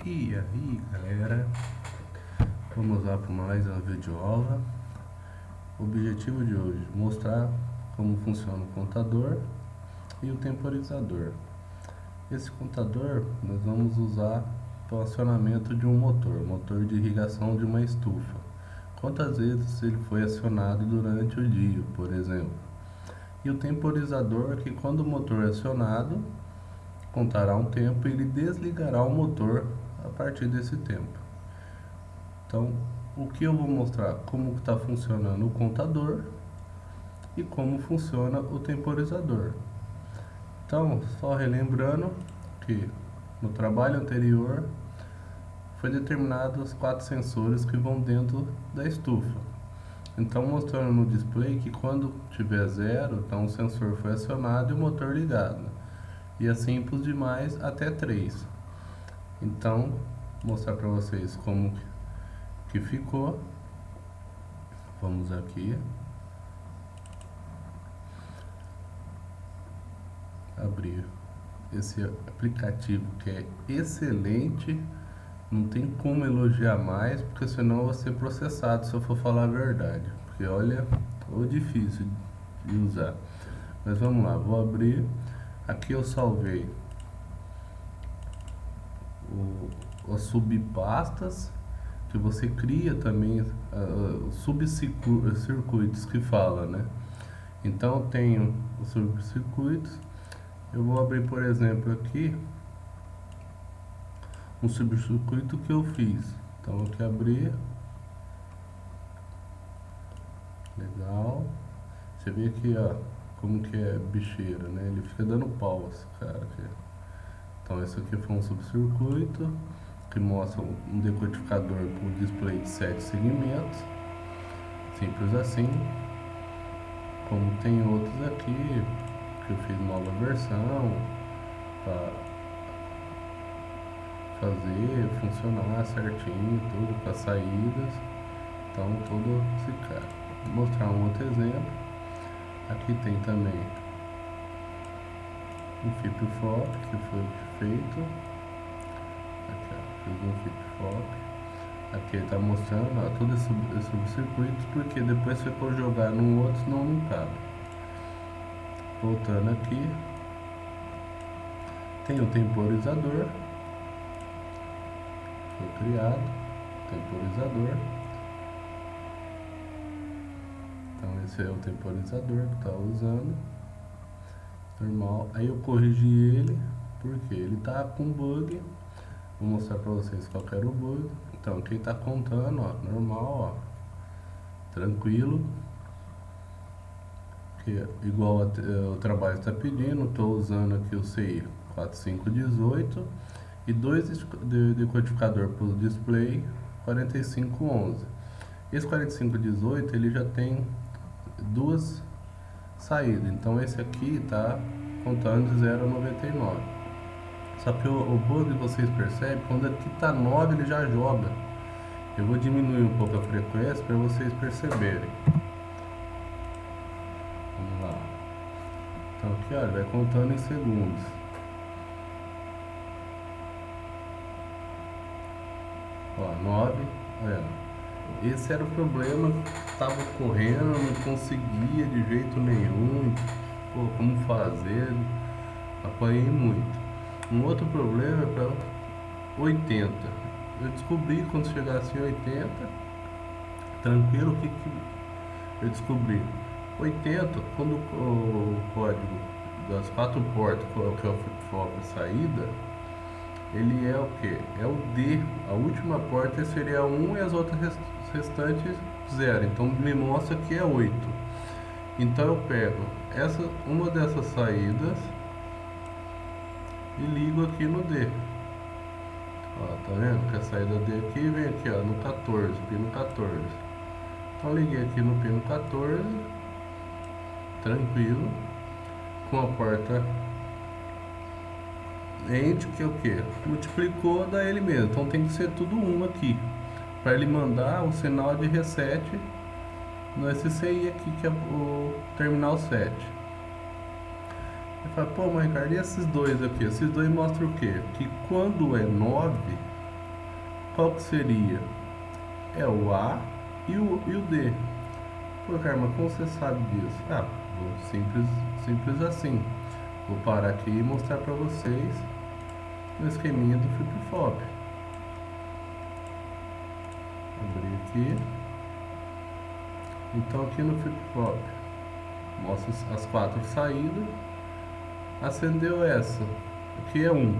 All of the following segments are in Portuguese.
E aí galera, vamos lá para mais uma videoaula. O objetivo de hoje é mostrar como funciona o contador e o temporizador. Esse contador nós vamos usar para o acionamento de um motor de irrigação de uma estufa. Quantas vezes ele foi acionado durante o dia, por exemplo. E o temporizador que quando o motor é acionado, contará um tempo e ele desligará o motor a partir desse tempo. Então, o que eu vou mostrar? Como está funcionando o contador e como funciona o temporizador. Então, só relembrando que no trabalho anterior foi determinado os 4 sensores que vão dentro da estufa. Então, mostrando no display que quando tiver 0, então o sensor foi acionado e o motor ligado. E assim por demais até 3. Então, mostrar para vocês como que ficou. Vamos aqui abrir esse aplicativo que é excelente, não tem como elogiar mais, porque senão eu vou ser processado se eu for falar a verdade, porque olha, é difícil de usar. Mas vamos lá, vou abrir. Aqui eu salvei as subpastas que você cria também, subcircuitos que fala, né? Então eu tenho os subcircuitos. Eu vou abrir, por exemplo, aqui um subcircuito que eu fiz. Então aqui abrir. Legal. Você vê aqui, ó, como que é bicheira, né? Ele fica dando pau, esse cara aqui. Então esse aqui foi um subcircuito que mostra um decodificador por display de 7 segmentos. Simples assim. Como tem outros aqui que eu fiz nova versão para fazer funcionar certinho, tudo com as saídas. Então todo esse cara. Vou mostrar um outro exemplo. Aqui tem também um flip-flop que foi feito. Aqui, ó, fiz um flip-flop. Aqui ele está mostrando, ó, todo esse circuito, porque depois se for jogar no outro, senão não cabe. Voltando aqui, tem o temporizador, foi criado, temporizador. Então esse é o temporizador que está usando, normal. Aí eu corrigi ele, porque ele está com bug. Vou mostrar para vocês qual que era o bug. Então quem está contando, ó, normal, ó, tranquilo. Que igual o trabalho está pedindo, estou usando aqui o CI 4518 e dois decodificador para o display 4511. Esse 4518 ele já tem duas saídas, então esse aqui está contando de 0 a 99. Só que o bug vocês percebem, quando aqui está 9 ele já joga. Eu vou diminuir um pouco a frequência para vocês perceberem. Vamos lá. Então aqui, olha, vai contando em segundos. Ó, 9, olha. Esse era o problema que estava ocorrendo, não conseguia de jeito nenhum. Pô, como fazer? Apanhei muito. Um outro problema é para 80. Eu descobri quando chegasse em 80, tranquilo, o que eu descobri? 80, quando o código das 4 portas, que é o flip-flop saída, ele é o que? É o D. A última porta seria 1 e as outras restantes 0. Então me mostra que é 8. Então eu pego uma dessas saídas e ligo aqui no D. Ó, tá vendo? Que a saída D aqui vem aqui, ó, no 14, pino 14. Então liguei aqui no pino 14, tranquilo, com a porta end, que é o que? Multiplicou, dá ele mesmo. Então tem que ser tudo 1 aqui, para ele mandar o sinal de reset no SCI aqui, que é o terminal 7. Ele fala, pô, mas Ricardo, e esses dois aqui? Esses dois mostram o quê? Que quando é 9, qual que seria? É o A e o D. Pô, Carma, como você sabe disso? Simples assim. Vou parar aqui e mostrar para vocês o esqueminha do flip-flop. Abrir aqui. Então aqui no flip-flop mostra as 4 saídas. Acendeu essa, aqui é 1.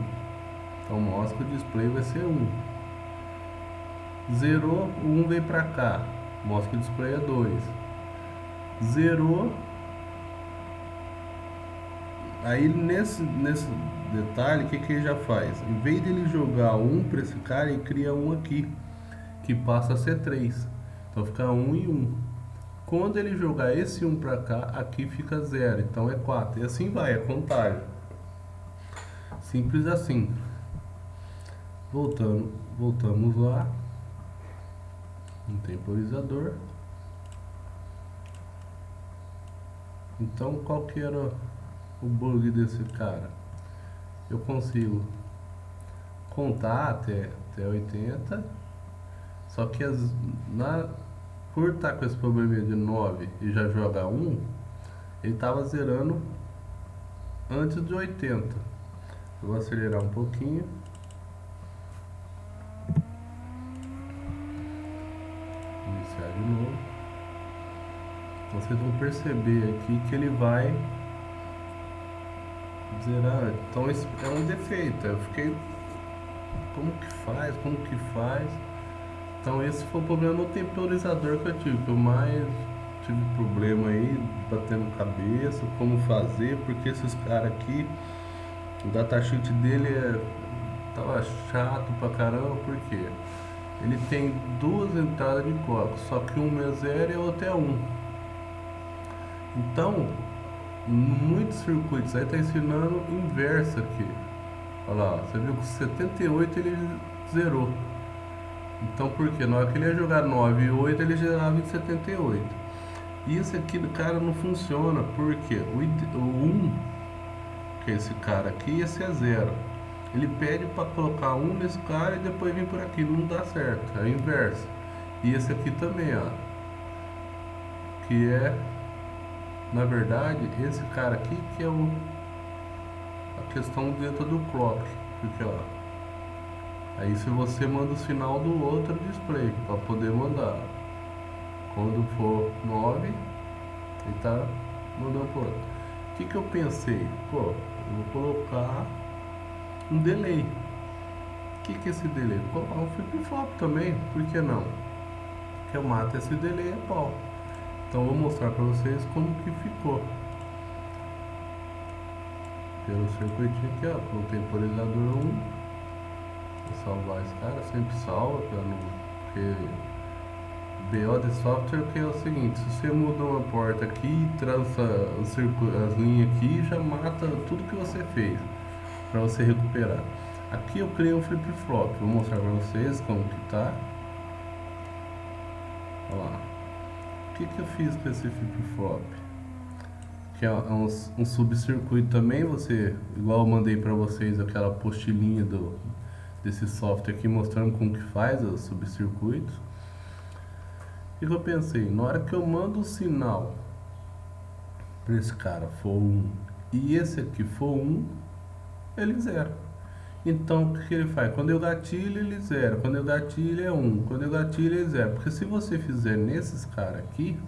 Então mostra que o display vai ser 1. Zerou, o 1 veio para cá, mostra que o display é 2. Zerou. Aí nesse detalhe, o que ele já faz? Em vez de ele jogar 1 para esse cara, ele cria 1 aqui, que passa a ser 3. Então fica 1 e 1. Quando ele jogar esse 1 para cá, aqui fica 0. Então é 4. E assim vai, a contagem. Simples assim. Voltamos lá. No temporizador. Então qual que era o bug desse cara? Eu consigo contar até 80, só que por estar com esse problema de 9 e já jogar 1, ele estava zerando antes de 80. Eu vou acelerar um pouquinho. Iniciar de novo. Vocês vão perceber aqui que ele vai zerar. Então esse é um defeito. Eu fiquei, como que faz? Então esse foi o problema no temporizador que eu tive, que eu mais tive problema aí, batendo cabeça, como fazer, porque esses caras aqui, o datasheet dele tava chato pra caramba, porque ele tem 2 entradas de clock, só que uma é 0 e a outra é 1. Então, muitos circuitos aí tá ensinando inverso aqui. Olha lá, você viu que 78 ele zerou. Então por quê? Na hora que ele ia jogar 9 e 8, ele gerava em 78. E esse aqui do cara não funciona, porque o 1, que é esse cara aqui, esse é 0. Ele pede para colocar 1 nesse cara e depois vir por aqui, não dá certo, é o inverso. E esse aqui também, ó, que é, na verdade, esse cara aqui que é a questão dentro do clock, porque ó, aí se você manda o sinal do outro display para poder mandar, quando for 9, ele tá mandando pro outro. O que eu pensei? Pô, eu vou colocar um delay. O que é esse delay? Vou colocar um flip-flop também, por que não? Que eu mato esse delay é pau. Então eu vou mostrar para vocês como que ficou. Pelo circuitinho aqui, ó, com o temporizador 1. Vou salvar esse cara, sempre salva, porque BO de software que é o seguinte, se você muda uma porta aqui, trança as linhas aqui, já mata tudo que você fez, para você recuperar. Aqui eu criei um flip-flop, vou mostrar para vocês como que tá. Olha lá. O que eu fiz com esse flip-flop? Que é um subcircuito também, igual eu mandei para vocês aquela postilhinha desse software aqui mostrando como que faz os subcircuitos. O que eu pensei? Na hora que eu mando o sinal para esse cara for 1 e esse aqui for 1, ele zera. Então o que ele faz? Quando eu gatilho ele zera, quando eu gatilho é 1, quando eu gatilho ele zera. Porque se você fizer nesses caras aqui,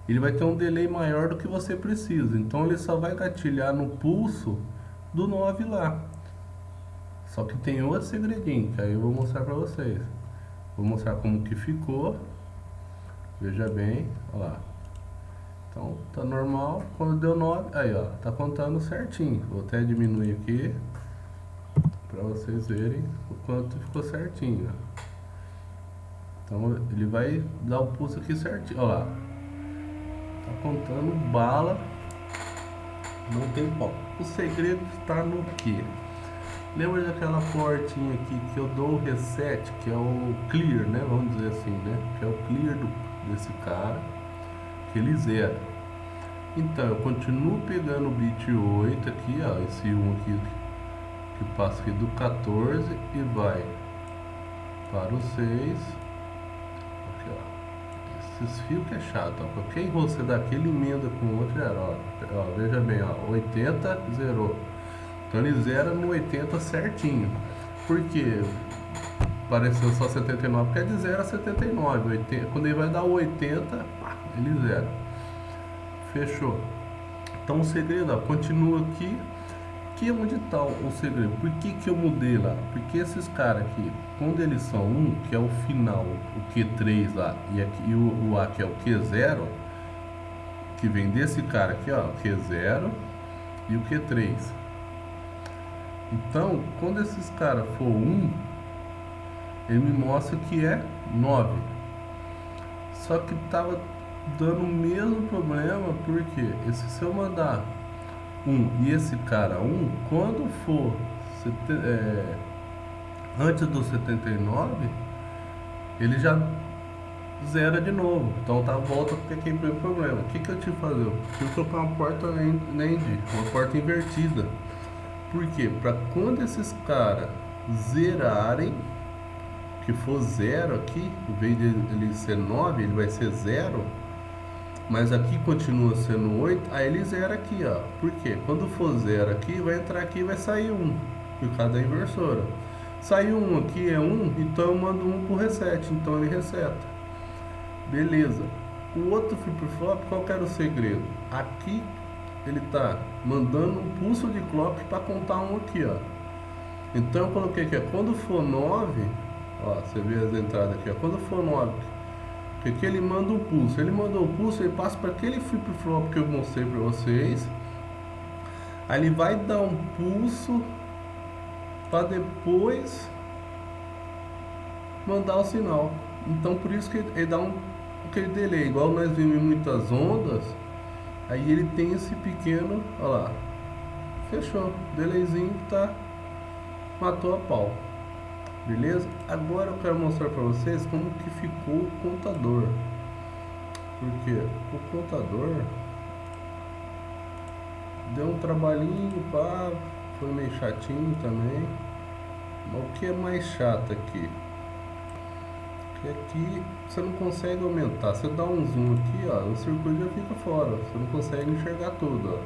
ele vai ter um delay maior do que você precisa. Então ele só vai gatilhar no pulso do 9 lá. Só que tem outro segredinho, que aí eu vou mostrar pra vocês. Vou mostrar como que ficou. Veja bem, olha lá. Então tá normal, quando deu 9, aí ó, tá contando certinho. Vou até diminuir aqui, pra vocês verem o quanto ficou certinho. Então ele vai dar o pulso aqui certinho, olha lá. Tá contando bala, não tem pau. O segredo está no que? Lembra daquela portinha aqui que eu dou o reset, que é o clear, né? Vamos dizer assim, né? Que é o clear desse cara, que ele zera. Então eu continuo pegando o bit 8 aqui, ó, esse 1 aqui que passa aqui do 14 e vai para o 6. Aqui, ó. Esses fios que é chato, ó. Qualquer erro você daqui, ele emenda com o outro zero, ó. Veja bem, ó. 80, zerou. Então ele zera no 80 certinho. Por quê? Apareceu só 79, porque é de 0 a 79. 80, quando ele vai dar o 80, pá, ele zera. Fechou. Então o segredo, ó, continua aqui. Aqui é onde está o segredo. Por que eu mudei lá? Porque esses caras aqui, quando eles são 1, que é o final, o Q3 lá, e, aqui, e o A, que é o Q0, que vem desse cara aqui, ó, Q0 e o Q3. Então, quando esses caras for 1, ele me mostra que é 9. Só que tava dando o mesmo problema, porque se eu mandar 1 e esse cara 1, quando for antes do 79, ele já zera de novo. Então tá, volta porque aqui tem problema. O que eu tive que fazer? Eu tive que colocar uma porta NAND, uma porta invertida. Por quê? Para quando esses caras zerarem, que for 0 aqui, em vez de ele ser 9, ele vai ser 0, mas aqui continua sendo 8, aí ele zera aqui, ó. Por quê? Quando for 0 aqui, vai entrar aqui e vai sair 1, por causa da inversora. Saiu 1 aqui, é 1, então eu mando 1 pro reset, então ele reseta. Beleza. O outro flip-flop, qual que era o segredo? Aqui ele tá mandando um pulso de clock para contar 1 aqui, ó. Então eu coloquei aqui, ó, quando for 9, ó, você vê as entradas aqui, ó, quando for 9, porque aqui ele manda um pulso. Ele mandou o pulso, ele passa para aquele flip-flop que eu mostrei para vocês. Aí ele vai dar um pulso para depois mandar o sinal. Então por isso que ele dá aquele delay, igual nós vimos em muitas ondas. Aí ele tem esse pequeno, ó lá, fechou, delayzinho que tá, matou a pau. Beleza? Agora eu quero mostrar para vocês como que ficou o contador. Porque o contador deu um trabalhinho, pá, foi meio chatinho também. Mas o que é mais chato aqui? Que aqui você não consegue aumentar. Você dá um zoom aqui, ó, o circuito já fica fora. Você não consegue enxergar tudo, ó.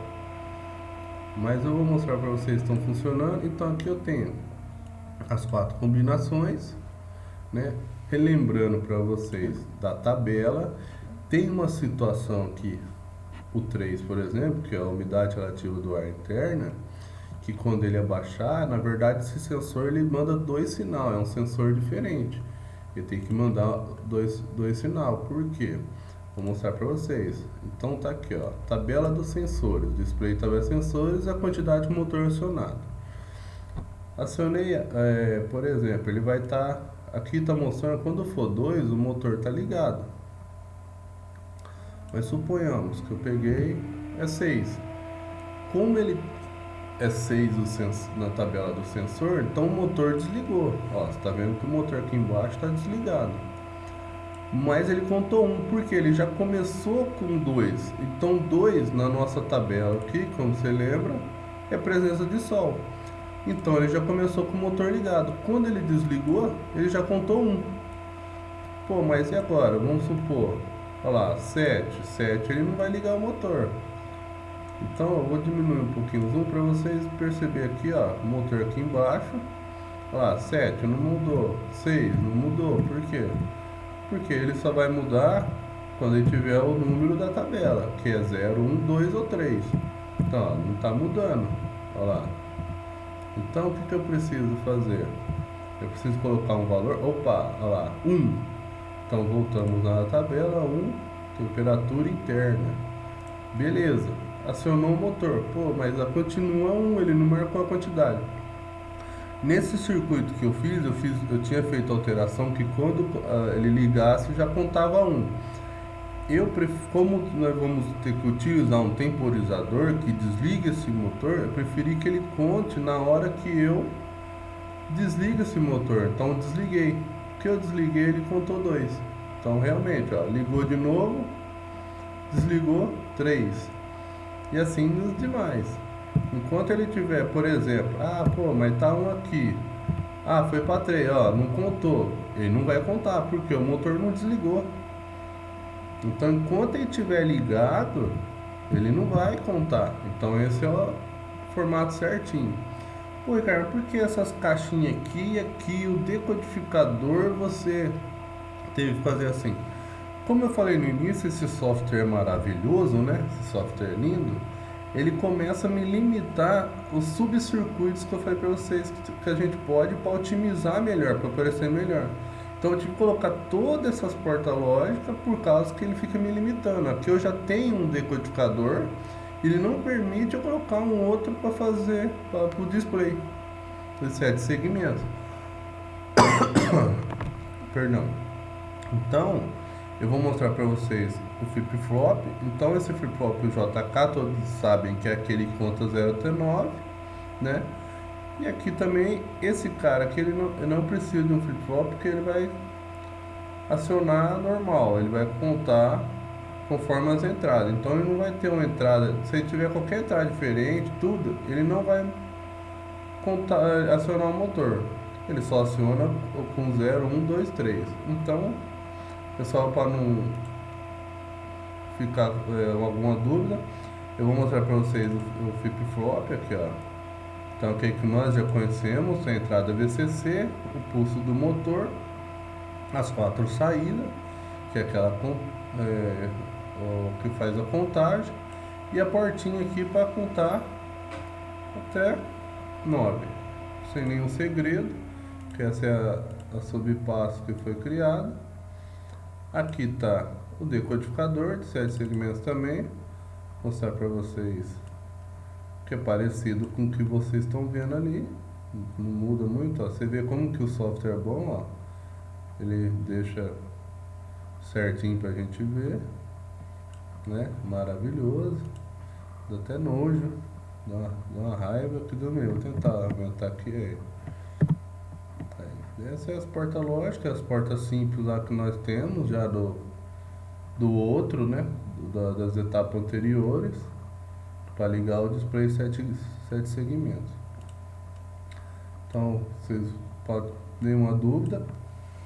Mas eu vou mostrar para vocês que estão funcionando. Então aqui eu tenho as 4 combinações, né? Relembrando para vocês da tabela, tem uma situação aqui, o 3, por exemplo, que é a umidade relativa do ar interna, que quando ele abaixar, na verdade esse sensor ele manda 2 sinal, é um sensor diferente. Ele tem que mandar dois sinal. Por quê? Vou mostrar para vocês. Então tá aqui, ó, tabela dos sensores, display tabela de sensores, a quantidade de motor acionado. Acionei, por exemplo, ele vai estar, aqui está mostrando, quando for 2, o motor está ligado. Mas suponhamos que eu peguei, é 6. Como ele é 6 na tabela do sensor, então o motor desligou. Ó, você está vendo que o motor aqui embaixo está desligado. Mas ele contou 1, porque ele já começou com 2. Então 2 na nossa tabela aqui, como você lembra, é presença de sol. Então ele já começou com o motor ligado. Quando ele desligou, ele já contou 1. Pô, mas e agora? Vamos supor, olha lá, 7 ele não vai ligar o motor. Então eu vou diminuir um pouquinho o zoom para vocês perceberem aqui, ó, o motor aqui embaixo. Olha lá, 7 não mudou, 6 não mudou. Por quê? Porque ele só vai mudar quando ele tiver o número da tabela, que é 0, 1, 2 ou 3. Então, ó, não está mudando. Olha lá. Então, o que eu preciso fazer? Eu preciso colocar um valor. Opa, olha lá, 1. Então, voltamos na tabela, 1, temperatura interna. Beleza, acionou o motor. Pô, mas continua 1, ele não marcou a quantidade. Nesse circuito que eu tinha feito alteração que quando ele ligasse já contava 1. Como nós vamos ter que utilizar um temporizador que desliga esse motor, eu preferi que ele conte na hora que eu desligo esse motor. Então eu desliguei. O que eu desliguei, ele contou 2. Então realmente, ó, ligou de novo, desligou 3. E assim nos demais. Enquanto ele tiver, por exemplo, pô, mas tá 1 aqui. Ah, foi para 3, ó, não contou. Ele não vai contar, porque o motor não desligou. Então, enquanto ele estiver ligado, ele não vai contar. Então, esse é o formato certinho. Pô, Ricardo, por que essas caixinhas aqui e aqui, o decodificador, você teve que fazer assim? Como eu falei no início, esse software maravilhoso, né? Esse software lindo, ele começa a me limitar os subcircuitos que eu falei para vocês que a gente pode para otimizar melhor, para aparecer melhor. Então eu tive que colocar todas essas portas lógicas por causa que ele fica me limitando. Aqui eu já tenho um decodificador, ele não permite eu colocar um outro para fazer para o display de 7 segmentos. Perdão. Então, eu vou mostrar para vocês o flip-flop. Então, esse flip-flop, o JK, todos sabem que é aquele que conta 0 até 9, né? E aqui também, esse cara aqui, ele não precisa de um flip-flop, porque ele vai acionar normal, ele vai contar conforme as entradas. Então, ele não vai ter uma entrada, se ele tiver qualquer entrada diferente, tudo, ele não vai contar, acionar o motor. Ele só aciona com 0, 1, 2, 3. Então, pessoal, para não ficar alguma dúvida, eu vou mostrar para vocês o flip-flop aqui, ó. Então, o que nós já conhecemos, a entrada VCC, o pulso do motor, as 4 saídas, que é aquela que faz a contagem, e a portinha aqui para contar até 9, sem nenhum segredo, que essa é a subpasso que foi criada. Aqui está o decodificador de 7 segmentos também. Vou mostrar para vocês que é parecido com o que vocês estão vendo ali. Não muda muito, ó. Você vê como que o software é bom, ó. Ele deixa certinho pra gente ver, né? Maravilhoso. Dá até nojo. Dá uma raiva que do meu. Vou tentar aumentar aqui aí. Essas são as portas lógicas, as portas simples lá que nós temos já do outro, né? Das etapas anteriores, para ligar o display 7 segmentos. Então, vocês podem ter uma dúvida.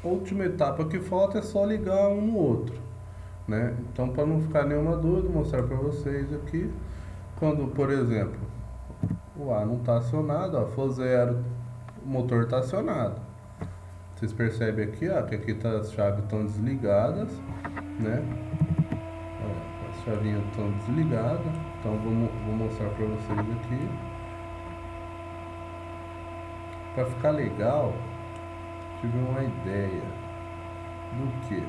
A última etapa que falta é só ligar um no outro, né? Então, para não ficar nenhuma dúvida, vou mostrar para vocês aqui. Quando, por exemplo, o A não está acionado, ó, for 0, o motor está acionado. Vocês percebem aqui, ó, que aqui as chaves estão desligadas, né? Ó, as chavinhas estão desligadas. Então vou mostrar para vocês aqui. Para ficar legal, tive uma ideia do que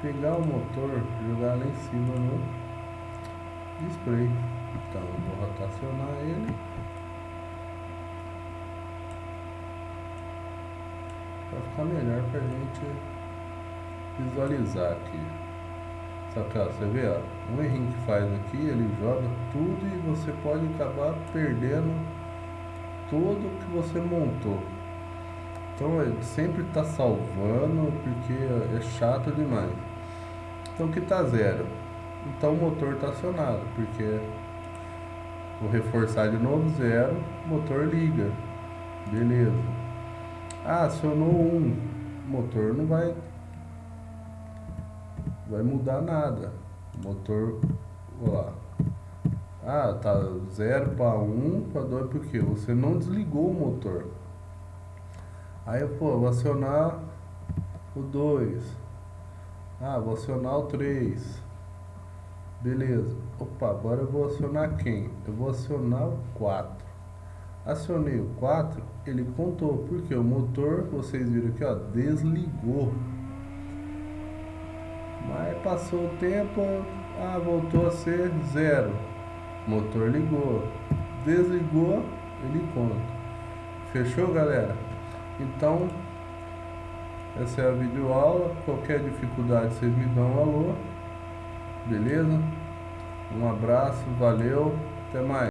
pegar o motor e jogar lá em cima no display. Então eu vou rotacionar ele para ficar melhor para a gente visualizar aqui. Só que ó, você vê, ó, um errinho que faz aqui, ele joga tudo e você pode acabar perdendo tudo que você montou. Então ele sempre está salvando, porque é chato demais. Então aqui está 0, então o motor está acionado, porque vou reforçar de novo 0, o motor liga, beleza. Ah, acionou 1, o motor não vai mudar nada. O motor, ó, ah, tá 0 para 1 para 2, porque você não desligou o motor. Aí, pô, vou acionar o 2. Ah, vou acionar o 3. Beleza. Opa, agora eu vou acionar quem? Eu vou acionar o 4. Acionei o 4, ele contou, porque o motor, vocês viram aqui, ó, desligou. Mas passou o tempo, ah, voltou a ser 0. Motor ligou. Desligou, ele conta. Fechou, galera? Então, essa é a videoaula. Qualquer dificuldade, vocês me dão um alô. Beleza? Um abraço, valeu, até mais.